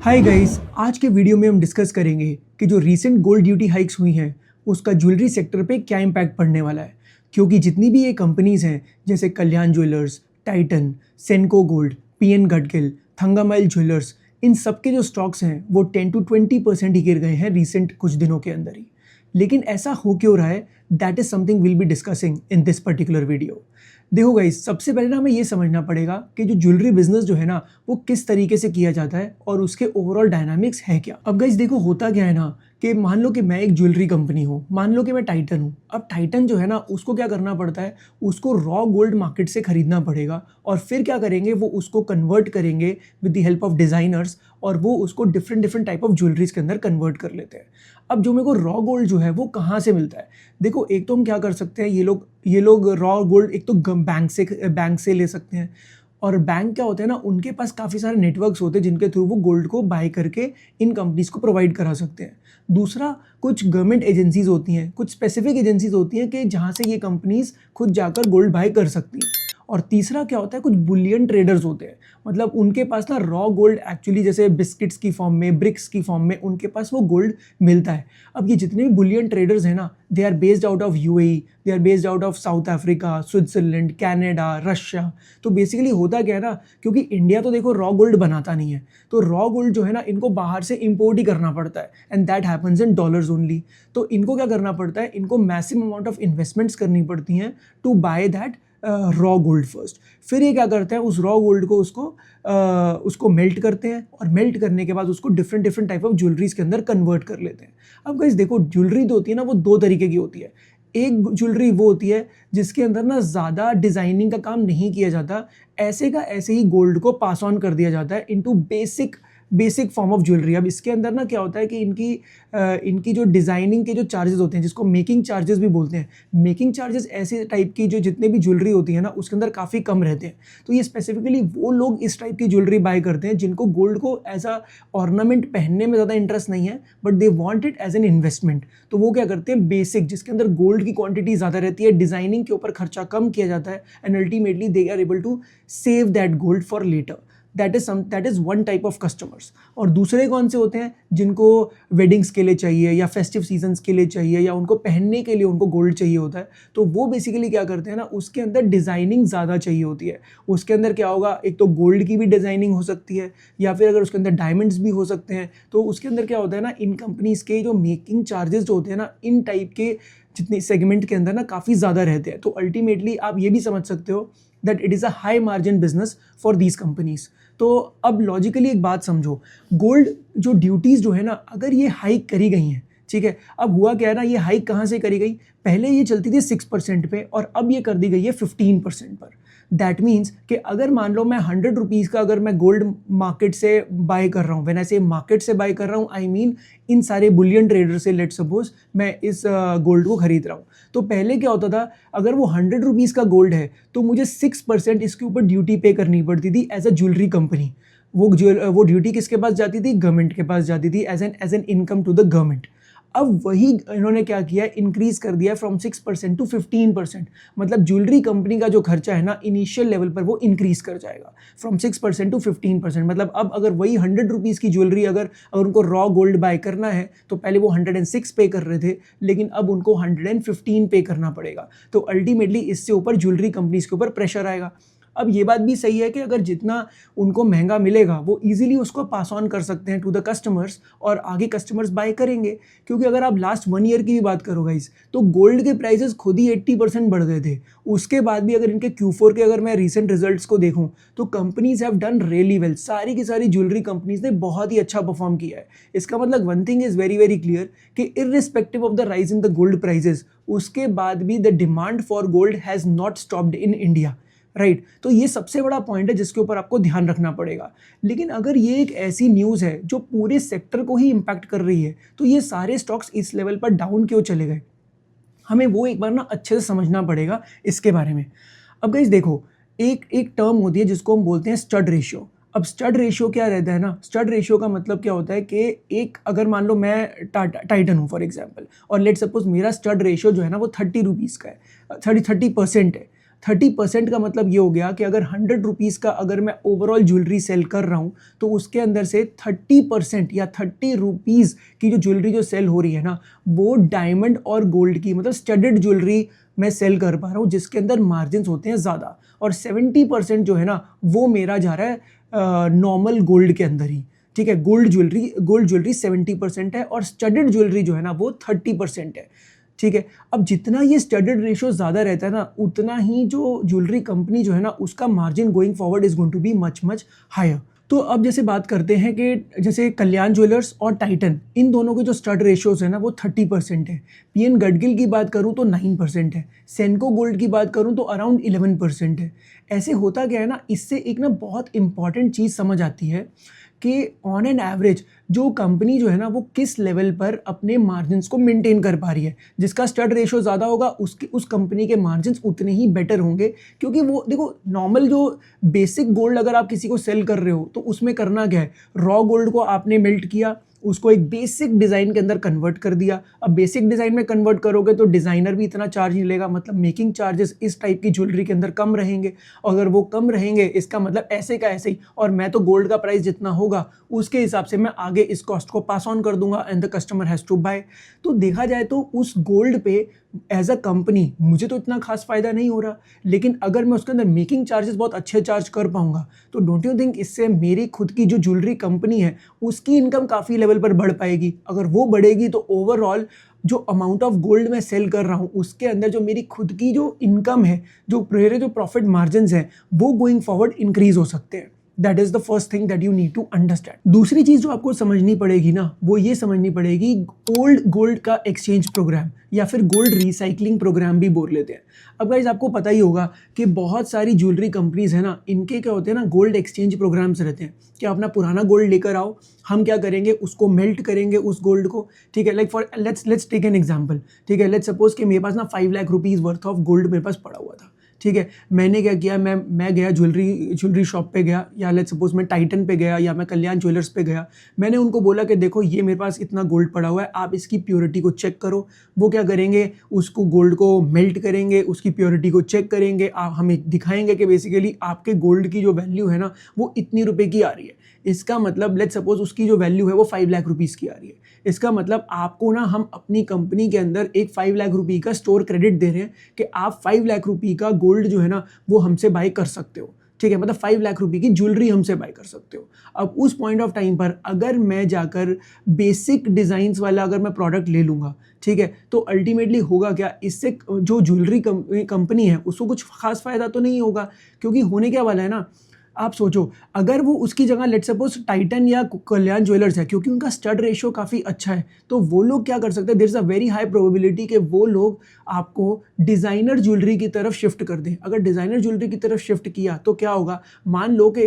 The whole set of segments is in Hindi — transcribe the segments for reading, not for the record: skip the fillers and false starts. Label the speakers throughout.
Speaker 1: हाय गाइस, आज के वीडियो में हम डिस्कस करेंगे कि जो रीसेंट गोल्ड ड्यूटी हाइक्स हुई हैं उसका ज्वेलरी सेक्टर पे क्या इम्पैक्ट पड़ने वाला है। क्योंकि जितनी भी ये कंपनीज हैं जैसे कल्याण jewellers, Titan, सेनको gold, PN Gadgil, थंगामाइल jewellers, इन सब के जो स्टॉक्स हैं वो 10 to 20% ही गिर गए हैं रीसेंट कुछ दिनों के अंदर ही। लेकिन ऐसा हो क्यों रहा है, that is something will be discussing in this particular video. देखो गाइस, सबसे पहले ना हमें ये समझना पड़ेगा कि जो ज्वेलरी बिजनेस जो है ना वो किस तरीके से किया जाता है और उसके ओवरऑल डायनामिक्स है क्या। अब गाइस देखो, होता क्या है ना कि मान लो कि मैं एक ज्वेलरी कंपनी हूँ, मान लो कि मैं टाइटन हूँ। अब टाइटन जो है ना उसको क्या करना पड़ता है, उसको रॉ गोल्ड मार्केट से खरीदना पड़ेगा और फिर क्या करेंगे, वो उसको कन्वर्ट करेंगे with the help of designers और वो उसको different different type of jewelleries के अंदर कन्वर्ट कर लेते हैं। अब जो मेरे को रॉ गोल्ड जो है वो कहाँ से मिलता है, देखो एक तो हम क्या कर सकते हैं, ये लोग रॉ गोल्ड एक तो बैंक से ले सकते हैं। और बैंक क्या होते हैं ना, उनके पास काफ़ी सारे नेटवर्क्स होते हैं जिनके थ्रू वो गोल्ड को बाय करके इन कंपनीज को प्रोवाइड करा सकते हैं। दूसरा, कुछ गवर्नमेंट एजेंसीज होती हैं, कुछ स्पेसिफिक एजेंसीज होती हैं कि जहाँ से ये कंपनीज खुद जाकर गोल्ड बाय कर सकती हैं। और तीसरा क्या होता है, कुछ बुलियन ट्रेडर्स होते हैं, मतलब उनके पास ना रॉ गोल्ड एक्चुअली जैसे बिस्किट्स की फॉर्म में, ब्रिक्स की फॉर्म में उनके पास वो गोल्ड मिलता है। अब ये जितने भी बुलियन ट्रेडर्स हैं ना, they are based out of UAE, they are based out of South Africa, Switzerland, Canada, Russia. तो बेसिकली होता क्या है ना, क्योंकि इंडिया तो देखो रॉ गोल्ड बनाता नहीं है, तो रॉ गोल्ड जो है ना इनको बाहर से इंपोर्ट ही करना पड़ता है and that happens in dollars only. तो इनको क्या करना पड़ता है, इनको मैसिव अमाउंट ऑफ इन्वेस्टमेंट्स करनी पड़ती हैं to buy that raw gold first. फिर ये क्या करते हैं, उस रॉ गोल्ड को उसको मेल्ट करते हैं और मेल्ट करने के बाद उसको different different type of jewelleries के अंदर कन्वर्ट कर लेते हैं। अब गाइस देखो, ज्वेलरी तो होती है ना वो दो तरीके की होती है। एक ज्वेलरी वो होती है जिसके अंदर ना ज़्यादा डिज़ाइनिंग का काम नहीं किया जाता, ऐसे का ऐसे ही गोल्ड को पास ऑन कर दिया जाता है into basic form of jewellery. अब इसके अंदर ना क्या होता है कि इनकी जो डिज़ाइनिंग के जो चार्जेस होते हैं, जिसको मेकिंग चार्जेस भी बोलते हैं, मेकिंग चार्जेस ऐसे टाइप की जो जितने भी ज्वेलरी होती है ना उसके अंदर काफ़ी कम रहते हैं। तो ये स्पेसिफिकली वो लोग इस टाइप की ज्वेलरी बाय करते हैं जिनको गोल्ड को एज अ ऑर्नामेंट पहनने में ज़्यादा इंटरेस्ट नहीं है, but they want it as an investment. तो वो क्या करते हैं, बेसिक जिसके अंदर गोल्ड की क्वांटिटी ज़्यादा रहती है, डिज़ाइनिंग के ऊपर खर्चा कम किया जाता है and ultimately they are able to save that gold for later. That is one type of customers. और दूसरे कौन से होते हैं, जिनको वेडिंग्स के लिए चाहिए या फेस्टिव सीजन्स के लिए चाहिए या उनको पहनने के लिए उनको गोल्ड चाहिए होता है। तो वो बेसिकली क्या करते हैं ना, उसके अंदर डिज़ाइनिंग ज़्यादा चाहिए होती है। उसके अंदर क्या होगा, एक तो गोल्ड की भी डिज़ाइनिंग हो सकती है या फिर अगर उसके अंदर डायमंड्स भी हो सकते हैं। तो उसके अंदर क्या होता है ना, इन कंपनीज़ के जो मेकिंग चार्जेस जो होते हैं ना, इन टाइप के जितने सेगमेंट के अंदर ना काफ़ी ज़्यादा रहते हैं। तो अल्टीमेटली आप ये भी समझ सकते हो that it is a high margin business for these companies. तो अब लॉजिकली एक बात समझो, गोल्ड जो ड्यूटीज़ जो है ना, अगर ये हाइक करी गई हैं, ठीक है, अब हुआ क्या है ना, ये हाइक कहाँ से करी गई, पहले ये चलती थी 6% पे और अब ये कर दी गई है 15% पर। दैट मीन्स कि अगर मान लो मैं 100 रुपीज़ का अगर मैं गोल्ड मार्केट से बाय कर रहा हूँ, व्हेन आई से मार्केट से बाय कर रहा हूँ, आई मीन इन सारे बुलियन ट्रेडर से, लेट सपोज मैं इस गोल्ड को खरीद रहा हूँ। तो पहले क्या होता था, अगर वो 100 रुपीज़ का गोल्ड है तो मुझे 6% इसके ऊपर ड्यूटी पे करनी पड़ती थी एज अ ज्वेलरी कंपनी। वो ड्यूटी किसके पास जाती थी, गवर्नमेंट के पास जाती थी as an income to the government. अब वही इन्होंने क्या किया, इंक्रीज कर दिया फ्रॉम 6% टू 15%। मतलब ज्वेलरी कंपनी का जो खर्चा है ना इनिशियल लेवल पर वो इंक्रीज कर जाएगा फ्रॉम 6% टू 15%। मतलब अब अगर वही 100 रुपीज़ की ज्वेलरी अगर उनको रॉ गोल्ड बाय करना है तो पहले वो 106 पे कर रहे थे, लेकिन अब उनको 115 पे करना पड़ेगा। तो अल्टीमेटली इससे ऊपर ज्वेलरी कंपनीज के ऊपर प्रेशर आएगा। अब ये बात भी सही है कि अगर जितना उनको महंगा मिलेगा वो इजीली उसको पास ऑन कर सकते हैं टू द कस्टमर्स और आगे कस्टमर्स बाय करेंगे। क्योंकि अगर आप लास्ट 1 ईयर की भी बात करो गाइस, तो गोल्ड के प्राइसेस खुद ही 80% बढ़ गए थे। उसके बाद भी अगर इनके Q4 के अगर मैं रिसेंट रिजल्ट्स को देखूं तो companies have done really well. सारी की सारी ज्वेलरी कंपनीज ने बहुत ही अच्छा परफॉर्म किया है। इसका मतलब one thing is very very clear कि irrespective of the rise in the gold prices, उसके बाद भी the demand for gold has not stopped in India, right. तो ये सबसे बड़ा पॉइंट है जिसके ऊपर आपको ध्यान रखना पड़ेगा। लेकिन अगर ये एक ऐसी न्यूज़ है जो पूरे सेक्टर को ही इम्पैक्ट कर रही है, तो ये सारे स्टॉक्स इस लेवल पर डाउन क्यों चले गए, हमें वो एक बार ना अच्छे से समझना पड़ेगा इसके बारे में। अब गाइस देखो, एक टर्म होती है जिसको हम बोलते हैं स्टड रेशियो। अब स्टड रेशियो क्या रहता है ना, स्टड रेशियो का मतलब क्या होता है कि एक अगर मान लो मैं टाइटन हूँ फॉर एग्जांपल, और लेट सपोज मेरा स्टड रेशियो जो है ना वो 30 रुपीज़ का है, 30% है। 30% का मतलब ये हो गया कि अगर 100 रुपीज़ का अगर मैं ओवरऑल ज्वेलरी सेल कर रहा हूँ तो उसके अंदर से 30% या 30 रुपीज़ की जो ज्वेलरी जो सेल हो रही है ना, वो डायमंड और गोल्ड की मतलब स्टडेड ज्वेलरी मैं सेल कर पा रहा हूँ, जिसके अंदर मार्जिन होते हैं ज़्यादा। और 70% जो है ना वो मेरा जा रहा है नॉर्मल गोल्ड के अंदर ही। ठीक है, गोल्ड ज्वेलरी 70% है और स्टडेड ज्वेलरी जो है ना वो 30% है। ठीक है, अब जितना ये स्टडेड रेशियो ज़्यादा रहता है ना, उतना ही जो ज्वेलरी कंपनी जो है ना उसका margin going forward is going to be much much higher. तो अब जैसे बात करते हैं कि जैसे कल्याण ज्वेलर्स और टाइटन, इन दोनों के जो स्टड रेशियोज है ना वो 30% है। पीएन गडगिल की बात करूं तो 9% है। सेनको गोल्ड की बात करूं तो अराउंड 11% है। ऐसे होता क्या है ना, इससे एक ना बहुत इंपॉर्टेंट चीज़ समझ आती है कि ऑन एन एवरेज जो कंपनी जो है ना वो किस लेवल पर अपने मार्जिन्स को मेंटेन कर पा रही है। जिसका स्टड रेशियो ज़्यादा होगा उस कंपनी के मार्जिन्स उतने ही बेटर होंगे, क्योंकि वो देखो नॉर्मल जो बेसिक गोल्ड अगर आप किसी को सेल कर रहे हो तो उसमें करना क्या है, रॉ गोल्ड को आपने मेल्ट किया, उसको एक बेसिक डिज़ाइन के अंदर कन्वर्ट कर दिया। अब बेसिक डिज़ाइन में कन्वर्ट करोगे तो डिज़ाइनर भी इतना चार्ज नहीं लेगा, मतलब मेकिंग चार्जेस इस टाइप की ज्वेलरी के अंदर कम रहेंगे। अगर वो कम रहेंगे इसका मतलब ऐसे का ऐसे ही, और मैं तो गोल्ड का प्राइस जितना होगा उसके हिसाब से मैं आगे इस कॉस्ट को पास ऑन कर दूंगा and the customer has to buy. तो देखा जाए तो उस गोल्ड पे एज अ कंपनी मुझे तो इतना खास फायदा नहीं हो रहा, लेकिन अगर मैं उसके अंदर मेकिंग चार्जेस बहुत अच्छे चार्ज कर पाऊंगा तो डोंट यू थिंक इससे मेरी खुद की जो ज्वेलरी कंपनी है उसकी इनकम काफ़ी लेवल पर बढ़ पाएगी। अगर वो बढ़ेगी तो ओवरऑल जो अमाउंट ऑफ गोल्ड मैं सेल कर रहा हूँ उसके अंदर जो मेरी खुद की जो इनकम है, जो मेरे जो प्रॉफिट मार्जिन हैं वो गोइंग फॉरवर्ड इंक्रीज हो सकते हैं। That is the first thing that you need to understand. दूसरी चीज जो आपको समझनी पड़ेगी ना वो ये समझनी पड़ेगी, ओल्ड गोल्ड का एक्सचेंज प्रोग्राम या फिर गोल्ड रिसाइकलिंग प्रोग्राम भी बोल लेते हैं। अब गाइज आपको पता ही होगा कि बहुत सारी ज्वेलरी कंपनीज है ना, इनके क्या होते हैं ना गोल्ड एक्सचेंज प्रोग्राम्स रहते हैं कि अपना पुराना गोल्ड लेकर आओ, हम क्या करेंगे उसको मेल्ट करेंगे उस गोल्ड को। ठीक है, like for let's take an example. ठीक है, लेट्स सपोज कि मेरे पास ना 5 lakh rupees worth of gold मेरे पास पड़ा हुआ था। ठीक है, मैंने क्या किया, मैं गया ज्वेलरी शॉप पे गया, या लेट्स सपोज मैं टाइटन पे गया या मैं कल्याण ज्वेलर्स पे गया। मैंने उनको बोला कि देखो ये मेरे पास इतना गोल्ड पड़ा हुआ है, आप इसकी प्योरिटी को चेक करो। वो क्या करेंगे, उसको गोल्ड को मेल्ट करेंगे, उसकी प्योरिटी को चेक करेंगे, आप हमें दिखाएंगे कि बेसिकली आपके गोल्ड की जो वैल्यू है ना वो इतनी रुपए की आ रही है। इसका मतलब लेट्स सपोज उसकी जो वैल्यू है वो 5 लाख रुपीज़ की आ रही है। इसका मतलब आपको ना हम अपनी कंपनी के अंदर एक 5 लाख रुपये का स्टोर क्रेडिट दे रहे हैं कि आप 5 लाख रुपये का गोल्ड जो है ना वो हमसे बाय कर सकते हो। ठीक है, मतलब 5 लाख रुपए की ज्वेलरी हमसे बाय कर सकते हो। अब उस पॉइंट ऑफ टाइम पर अगर मैं जाकर बेसिक डिज़ाइंस वाला अगर मैं प्रोडक्ट ले लूँगा, ठीक है, तो अल्टीमेटली होगा क्या, इससे जो ज्वेलरी कंपनी है उसको कुछ खास फायदा तो नहीं होगा, क्योंकि होने क्या वाला है ना, आप सोचो अगर वो उसकी जगह लेट्स सपोज टाइटन या कल्याण ज्वेलर्स है, क्योंकि उनका स्टड रेशियो काफ़ी अच्छा है, तो वो लोग क्या कर सकते हैं, there is a very high probability कि वो लोग आपको डिज़ाइनर ज्वेलरी की तरफ शिफ्ट कर दें। अगर डिज़ाइनर ज्वेलरी की तरफ शिफ्ट किया तो क्या होगा, मान लो कि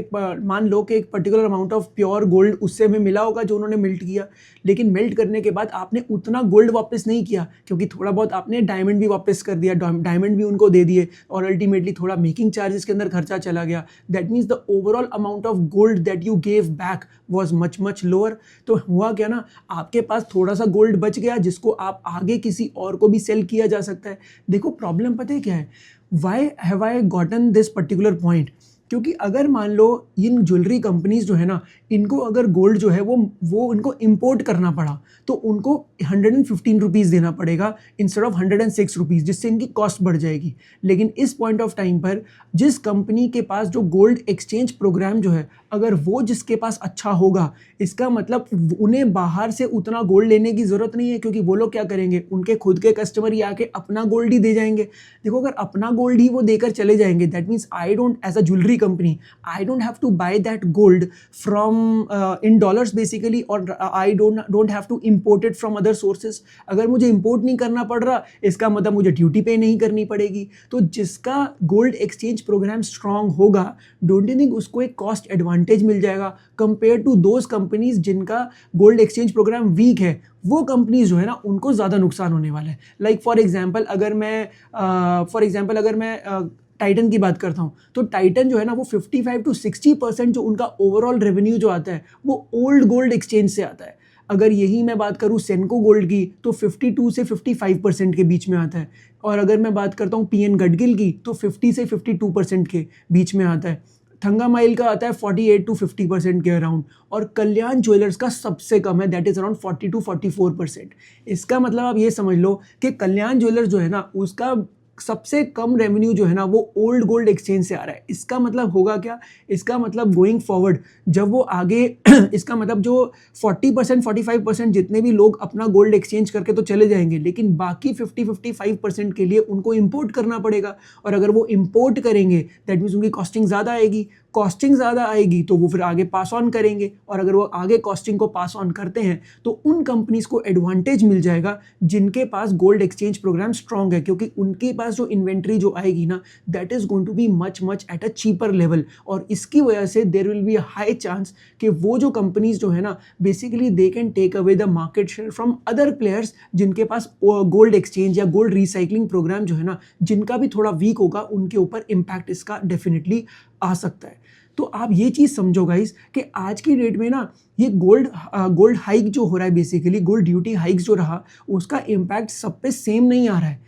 Speaker 1: एक particular amount of pure gold उससे हमें मिला होगा जो उन्होंने मेल्ट किया, लेकिन मेल्ट करने के बाद आपने उतना गोल्ड वापस नहीं किया, क्योंकि थोड़ा बहुत आपने डायमंड भी वापस कर दिया, डायमंड भी उनको दे दिए, और अल्टीमेटली थोड़ा मेकिंग चार्जेस के अंदर खर्चा चला गया। That means the overall amount of gold that you gave back was much lower. तो हुआ क्या ना, आपके पास थोड़ा सा गोल्ड बच गया जिसको आप आगे किसी और को भी सेल किया जा सकता है। देखो प्रॉब्लम पता है क्या है, why have I gotten this particular point, क्योंकि अगर मान लो इन ज्वेलरी कंपनीज जो है ना, इनको अगर गोल्ड जो है वो इनको इंपोर्ट करना पड़ा तो उनको 115 रुपीज़ देना पड़ेगा इंस्टेड ऑफ 106 रुपीज़, जिससे इनकी कॉस्ट बढ़ जाएगी। लेकिन इस पॉइंट ऑफ टाइम पर जिस कंपनी के पास जो गोल्ड एक्सचेंज प्रोग्राम जो है, अगर वो जिसके पास अच्छा होगा, इसका मतलब उन्हें बाहर से उतना गोल्ड लेने की ज़रूरत नहीं है, क्योंकि वो लोग क्या करेंगे, उनके खुद के कस्टमर ही आके अपना गोल्ड ही दे जाएंगे। देखो अगर अपना गोल्ड ही वो देकर चले जाएंगे, that means I don't as a jewellery company, I don't have to buy that gold from in dollars basically, or I don't have to import it from other sources. अगर मुझे import नहीं करना पड़ रहा, इसका मतलब मुझे ड्यूटी पे नहीं करनी पड़ेगी। तो जिसका गोल्ड एक्सचेंज प्रोग्राम स्ट्रांग होगा, डोंट यू थिंक उसको एक कॉस्ट एडवांटेज मिल जाएगा कंपेयर टू दोज कंपनीज जिनका गोल्ड एक्सचेंज प्रोग्राम वीक है। वो कंपनीज जो है ना उनको ज़्यादा नुकसान होने वाला है। लाइक फॉर एग्जाम्पल अगर मैं टाइटन की बात करता हूँ, तो टाइटन जो है ना वो 55 to 60% जो उनका ओवरऑल रेवेन्यू जो आता है वो ओल्ड गोल्ड एक्सचेंज से आता है। अगर यही मैं बात करूँ सेनको गोल्ड की तो 52 से 55% के बीच में आता है, और अगर मैं बात करता हूँ पीएन गडगिल की तो 50 से 52% के बीच में आता है। थंगामाइल का आता है 48 टू 50% के अराउंड, और कल्याण ज्वेलर्स का सबसे कम है, दैट इज अराउंड 40 टू 44%। इसका मतलब आप ये समझ लो कि कल्याण ज्वेलर्स जो है ना उसका सबसे कम रेवेन्यू जो है ना वो ओल्ड गोल्ड एक्सचेंज से आ रहा है। इसका मतलब होगा क्या, इसका मतलब गोइंग फॉरवर्ड जब वो आगे इसका मतलब जो 40% 45% जितने भी लोग अपना गोल्ड एक्सचेंज करके तो चले जाएंगे, लेकिन बाकी 50-55% के लिए उनको इंपोर्ट करना पड़ेगा, और अगर वो इंपोर्ट करेंगे दैट मीन्स उनकी कॉस्टिंग ज़्यादा आएगी, कॉस्टिंग ज़्यादा आएगी तो वो फिर आगे पास ऑन करेंगे, और अगर वो आगे कॉस्टिंग को पास ऑन करते हैं तो उन कंपनीज को एडवांटेज मिल जाएगा जिनके पास गोल्ड एक्सचेंज प्रोग्राम स्ट्रांग है, क्योंकि उनके पास जो इन्वेंट्री जो आएगी ना that is going to be much much at a cheaper level, और इसकी वजह से there will be a high chance कि वो जो कंपनीज जो है ना basically they can take away the market share from other players जिनके पास गोल्ड एक्सचेंज या गोल्ड रिसाइकलिंग प्रोग्राम जो है ना जिनका भी थोड़ा वीक होगा, उनके ऊपर इम्पैक्ट इसका डेफिनेटली आ सकता है। तो आप ये चीज़ समझो गाइस कि आज की डेट में ना ये गोल्ड हाइक जो हो रहा है, बेसिकली गोल्ड ड्यूटी हाइक जो रहा उसका इम्पैक्ट सब पे सेम नहीं आ रहा है।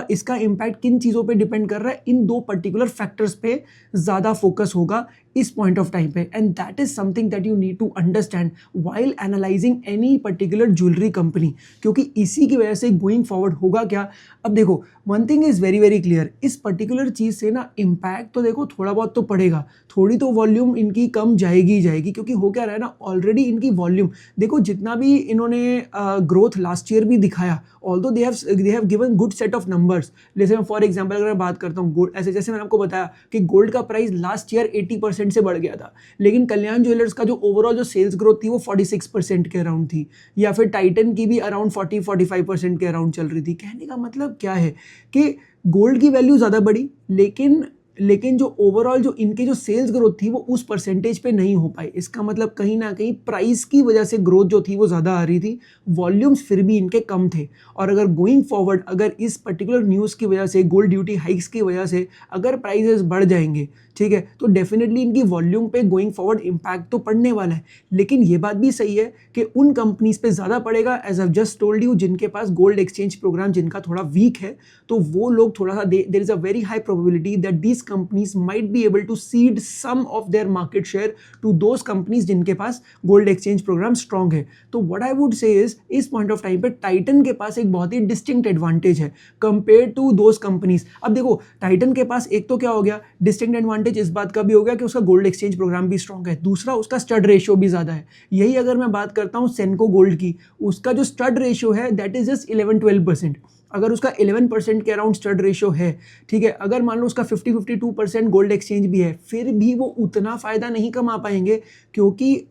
Speaker 1: इसका इम्पैक्ट किन चीज़ों पे डिपेंड कर रहा है, इन दो पर्टिकुलर फैक्टर्स पे ज़्यादा फोकस होगा इस पॉइंट ऑफ टाइम पे, and that is something that you need to understand while analysing any particular jewellery company, क्योंकि इसी की वजह से गोइंग फॉरवर्ड होगा क्या। अब देखो one thing is very very clear, इस पर्टिकुलर चीज़ से ना इम्पैक्ट तो देखो थोड़ा बहुत तो पड़ेगा, थोड़ी तो वॉल्यूम इनकी कम जाएगी, क्योंकि हो क्या रहा है ना ऑलरेडी इनकी वॉल्यूम देखो जितना भी इन्होंने ग्रोथ लास्ट ईयर भी दिखाया, although they have given good set of numbers. जैसे फॉर एग्जांपल अगर मैं बात करता हूँ गोल्ड, ऐसे जैसे मैंने आपको बताया कि गोल्ड का प्राइस लास्ट ईयर 80% से बढ़ गया था, लेकिन कल्याण ज्वेलर्स का जो ओवरऑल जो सेल्स ग्रोथ थी वो 46% के अराउंड थी, या फिर टाइटन की भी अराउंड 40-45% के अराउंड चल रही थी। कहने का मतलब क्या है कि गोल्ड की वैल्यू ज़्यादा बढ़ी, लेकिन जो ओवरऑल जो इनकी जो सेल्स ग्रोथ थी वो उस परसेंटेज पे नहीं हो पाई। इसका मतलब कहीं ना कहीं प्राइस की वजह से ग्रोथ जो थी वो ज़्यादा आ रही थी, वॉल्यूम्स फिर भी इनके कम थे। और अगर गोइंग फॉरवर्ड अगर इस पर्टिकुलर न्यूज़ की वजह से, गोल्ड ड्यूटी हाइक्स की वजह से अगर प्राइसेस बढ़ जाएंगे, ठीक है, तो डेफिनेटली इनकी वॉल्यूम पे गोइंग फॉरवर्ड इम्पैक्ट तो पड़ने वाला है। लेकिन ये बात भी सही है कि उन कंपनीज पे ज़्यादा पड़ेगा, as I just told you, जिनके पास गोल्ड एक्सचेंज प्रोग्राम जिनका थोड़ा वीक है, तो वो लोग थोड़ा सा there is a very high probability that these companies might be able to cede some of their market share to those companies जिनके पास गोल्ड एक्सचेंज प्रोग्राम स्ट्रांग है। तो what I would say is इस पॉइंट ऑफ टाइम पे टाइटन के पास एक बहुत ही डिस्टिंक्ट एडवांटेज है कंपेयर टू दोज कंपनीज। अब देखो टाइटन के पास एक तो क्या हो गया डिस्टिंक्ट एडवांटेज, इस बात का भी हो गया कि उसका गोल्ड एक्सचेंज प्रोग्राम भी स्ट्रांग है, दूसरा उसका स्टड रेशियो भी ज़्यादा है। यही अगर मैं बात करता हूँ सेनको गोल्ड की, उसका जो स्टड रेशियो है दैट इज जस्ट 11-12%। अगर उसका 11% के अराउंड स्टड रेशियो है, ठीक है, अगर मान लो उसका 50-52% गोल्ड एक्सचेंज भी है, फिर भी वो उतना फ़ायदा नहीं कमा पाएंगे, क्योंकि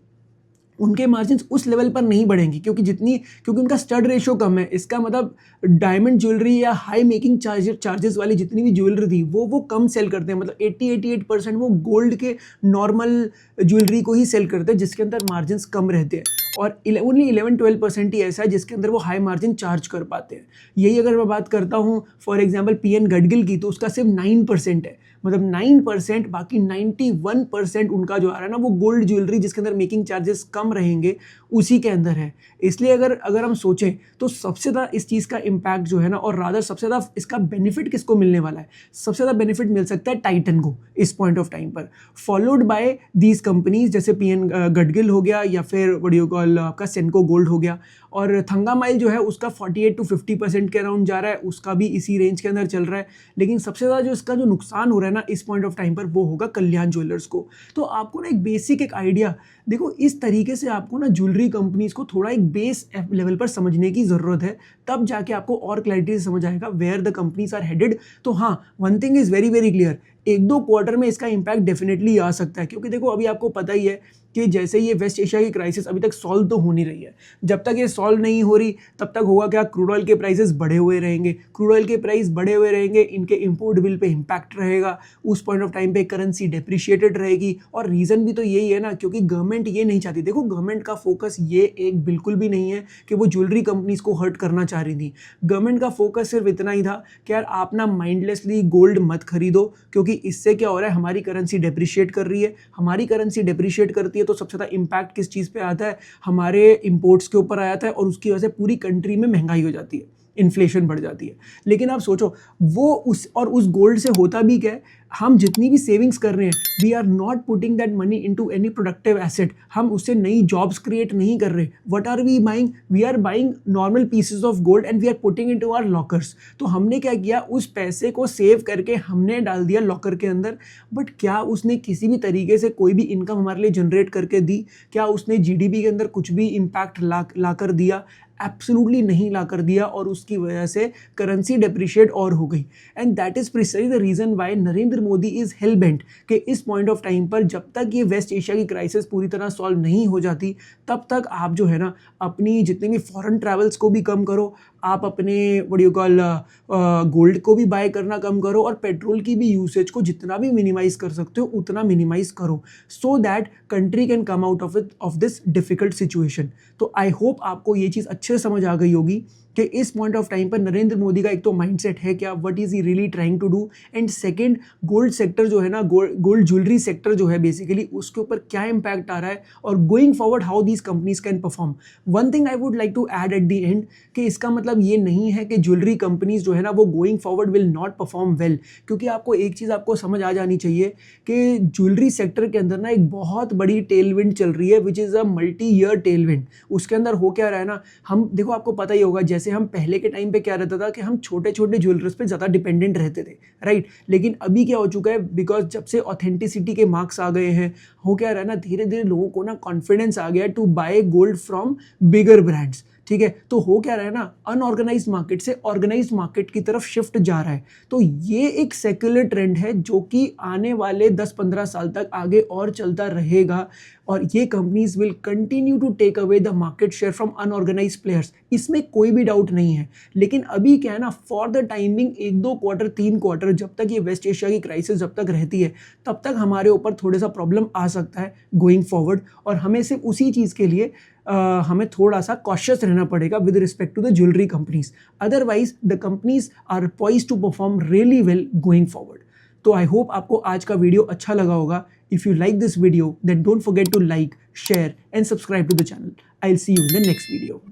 Speaker 1: उनके मार्जिन उस लेवल पर नहीं बढ़ेंगी, क्योंकि उनका स्टड रेशियो कम है। इसका मतलब डायमंड ज्वेलरी या हाई मेकिंग चार्जेस वाली जितनी भी ज्वेलरी थी वो कम सेल करते हैं, मतलब 80-88% वो गोल्ड के नॉर्मल ज्वेलरी को ही सेल करते हैं जिसके अंदर मार्जिन कम रहते हैं, और ओनली 11-12% ही ऐसा है जिसके अंदर वो हाई मार्जिन चार्ज कर पाते हैं। यही अगर मैं बात करता हूँ फॉर एग्जांपल पीएन गडगिल की, तो उसका सिर्फ 9% है, मतलब 9%, बाकी 91% उनका जो आ रहा है ना वो गोल्ड ज्वेलरी जिसके अंदर मेकिंग चार्जेस कम रहेंगे उसी के अंदर है। इसलिए अगर हम सोचें तो सबसे ज़्यादा इस चीज़ का इम्पैक्ट जो है ना, और रादर सबसे ज़्यादा इसका बेनिफिट किसको मिलने वाला है, सबसे ज़्यादा बेनिफिट मिल सकता है टाइटन को इस पॉइंट ऑफ टाइम पर, फॉलोड बाय दीज कंपनीज जैसे पीएन गडगिल हो गया, या फिर व्हाट डू यू कॉल आपका सेनको गोल्ड हो गया, और थंगामाइल जो है उसका 48-50% के अराउंड जा रहा है, उसका भी इसी रेंज के अंदर चल रहा है। लेकिन सबसे ज़्यादा जो इसका जो नुकसान हो रहा है ना इस पॉइंट ऑफ टाइम पर वो होगा कल्याण ज्वेलर्स को। तो आपको ना एक बेसिक एक आइडिया, देखो इस तरीके से आपको ना ज्वेलरी कंपनीज को थोड़ा एक बेस लेवल पर समझने की ज़रूरत है, तब जाके आपको और क्लैरिटी से समझ आएगा where the companies are headed. तो हाँ, one thing is very very clear, 1-2 quarter में इसका इम्पैक्ट डेफिनेटली आ सकता है, क्योंकि देखो अभी आपको पता ही है कि जैसे ये वेस्ट एशिया की क्राइसिस अभी तक सॉल्व तो हो नहीं रही है, जब तक ये सॉल्व नहीं हो रही तब तक होगा क्या, क्रूड ऑयल के प्राइसेस बढ़े हुए रहेंगे, क्रूड ऑयल के प्राइस बढ़े हुए रहेंगे, इनके इंपोर्ट बिल पे इम्पैक्ट रहेगा, उस पॉइंट ऑफ टाइम पे करेंसी डेप्रिशिएटेड रहेगी। और रीज़न भी तो यही है ना, क्योंकि गवर्नमेंट ये नहीं चाहती, देखो गवर्नमेंट का फोकस ये एक बिल्कुल भी नहीं है कि वो ज्वेलरी कंपनीज को हर्ट करना चाह रही थी। गवर्नमेंट का फोकस सिर्फ इतना ही था कि यार आप ना माइंडलेसली गोल्ड मत खरीदो, क्योंकि इससे क्या हो रहा है, हमारी करेंसी डेप्रिशिएट कर रही है, हमारी करेंसी डेप्रिशिएट करती है तो सबसे ज़्यादा इम्पैक्ट किस चीज़ पे आता है, हमारे इम्पोर्ट्स के ऊपर आ जाता है और उसकी वजह से पूरी कंट्री में महंगाई हो जाती है, इन्फ्लेशन बढ़ जाती है। लेकिन आप सोचो वो उस गोल्ड से होता भी क्या है, हम जितनी भी सेविंग्स कर रहे हैं, we are not putting that money into any productive asset, हम उससे नई जॉब्स क्रिएट नहीं कर रहे। What are we buying, we are buying normal pieces of gold and we are putting into our lockers. तो हमने क्या किया, उस पैसे को सेव करके हमने डाल दिया लॉकर के अंदर, बट क्या उसने किसी भी तरीके से कोई भी इनकम हमारे लिए जनरेट करके दी? क्या उसने जीडीपी के अंदर कुछ भी इम्पैक्ट ला कर दिया? एब्सोल्युटली नहीं ला कर दिया, और उसकी वजह से करेंसी डेप्रिशिएट और हो गई। And that is precise the reason why Narendra Modi is hell bent कि इस पॉइंट ऑफ टाइम पर जब तक ये वेस्ट एशिया की क्राइसिस पूरी तरह सॉल्व नहीं हो जाती, तब तक आप जो है ना अपनी जितने भी फॉरेन ट्रैवल्स को भी कम करो, आप अपने व्हाट कॉल गोल्ड को भी बाय करना कम करो, और पेट्रोल की भी यूसेज को जितना भी मिनिमाइज कर सकते हो उतना मिनिमाइज करो, so that country can come out of this difficult situation. तो आई होप आपको ये चीज़ अच्छे से समझ आ गई होगी कि इस पॉइंट ऑफ टाइम पर नरेंद्र मोदी का एक तो माइंडसेट है क्या, what is he really trying to do, and second gold sector जो है ना, गोल्ड ज्वेलरी सेक्टर जो है बेसिकली, उसके ऊपर क्या इम्पैक्ट आ रहा है, और going forward how these companies can perform. One thing I would like to add at the end कि इसका मतलब ये नहीं है कि ज्वेलरी कंपनीज जो है ना वो going forward will not perform well, क्योंकि आपको एक चीज़ आपको समझ आ जानी चाहिए कि ज्वेलरी सेक्टर के अंदर ना एक बहुत बड़ी टेलविंड चल रही है, which is a multi year Tailwind. उसके अंदर हो क्या रहा है ना, हम देखो आपको पता ही होगा, जैसे हम पहले के टाइम पे क्या रहता था कि हम छोटे छोटे ज्वेलर्स पे ज़्यादा डिपेंडेंट रहते थे, राइट। लेकिन अभी क्या हो चुका है, बिकॉज जब से ऑथेंटिसिटी के मार्क्स आ गए हैं, हो क्या रहा है ना, धीरे धीरे लोगों को ना कॉन्फिडेंस आ गया to buy gold from bigger brands, ठीक है। तो हो क्या रहा है ना, अनऑर्गेनाइज्ड मार्केट से ऑर्गेनाइज्ड मार्केट की तरफ शिफ्ट जा रहा है। तो ये एक सेक्युलर ट्रेंड है जो कि आने वाले 10-15 साल तक आगे और चलता रहेगा, और ये companies will continue to take away the market share from unorganised players, इसमें कोई भी डाउट नहीं है। लेकिन अभी क्या है ना, for the timing 1-2 quarter 3 quarter जब तक ये वेस्ट एशिया की क्राइसिस जब तक रहती है, तब तक हमारे ऊपर थोड़ा सा प्रॉब्लम आ सकता है गोइंग फॉरवर्ड, और हमें सिर्फ उसी चीज़ के लिए हमें थोड़ा सा कॉशियस रहना पड़ेगा with respect to the jewellery companies. Otherwise the companies are poised to perform really well going forward. तो आई होप आपको आज का वीडियो अच्छा लगा होगा। If you like this video then don't forget to like, share and subscribe to the channel. I will see you in the next video.